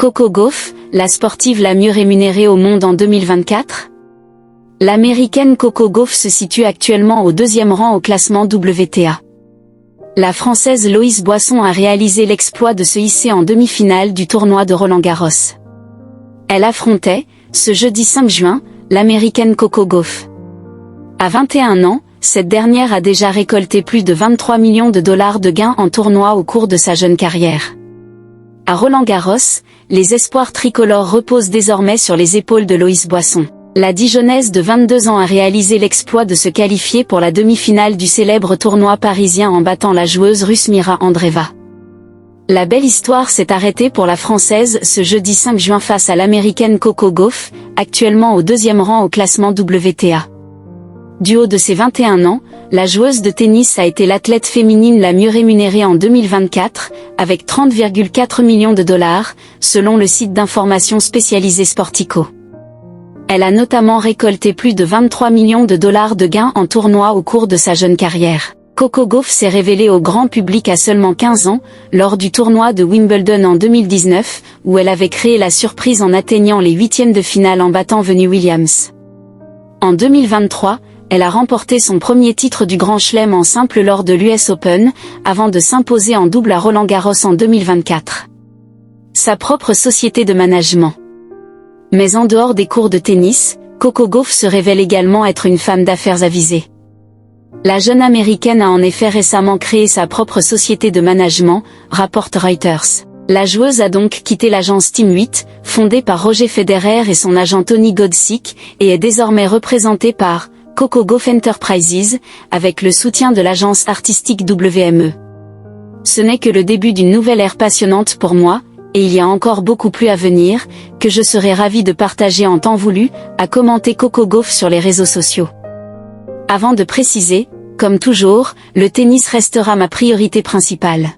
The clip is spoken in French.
Coco Gauff, la sportive la mieux rémunérée au monde en 2024? L'américaine Coco Gauff se situe actuellement au 2e rang au classement WTA. La Française Loïs Boisson a réalisé l'exploit de se hisser en demi-finale du tournoi de Roland-Garros. Elle affrontait, ce jeudi 5 juin, l'américaine Coco Gauff. À 21 ans, cette dernière a déjà récolté plus de 23 millions de dollars de gains en tournoi au cours de sa jeune carrière. À Roland-Garros, les espoirs tricolores reposent désormais sur les épaules de Loïs Boisson. La Dijonnaise de 22 ans a réalisé l'exploit de se qualifier pour la demi-finale du célèbre tournoi parisien en battant la joueuse russe Mira Andreeva. La belle histoire s'est arrêtée pour la Française ce jeudi 5 juin face à l'américaine Coco Gauff, actuellement au 2e rang au classement WTA. Du haut de ses 21 ans, la joueuse de tennis a été l'athlète féminine la mieux rémunérée en 2024, avec 30,4 millions de dollars, selon le site d'information spécialisé Sportico. Elle a notamment récolté plus de 23 millions de dollars de gains en tournoi au cours de sa jeune carrière. Coco Gauff s'est révélée au grand public à seulement 15 ans, lors du tournoi de Wimbledon en 2019, où elle avait créé la surprise en atteignant les 8e de finale en battant Venus Williams. En 2023, elle a remporté son premier titre du Grand Chelem en simple lors de l'US Open, avant de s'imposer en double à Roland-Garros en 2024. Sa propre société de management. Mais en dehors des cours de tennis, Coco Gauff se révèle également être une femme d'affaires avisée. La jeune américaine a en effet récemment créé sa propre société de management, rapporte Reuters. La joueuse a donc quitté l'agence Team 8, fondée par Roger Federer et son agent Tony Godsick, et est désormais représentée par Coco Gauff Enterprises, avec le soutien de l'agence artistique WME. Ce n'est que le début d'une nouvelle ère passionnante pour moi, et il y a encore beaucoup plus à venir, que je serai ravie de partager en temps voulu, a commenté Coco Gauff sur les réseaux sociaux. Avant de préciser, comme toujours, le tennis restera ma priorité principale.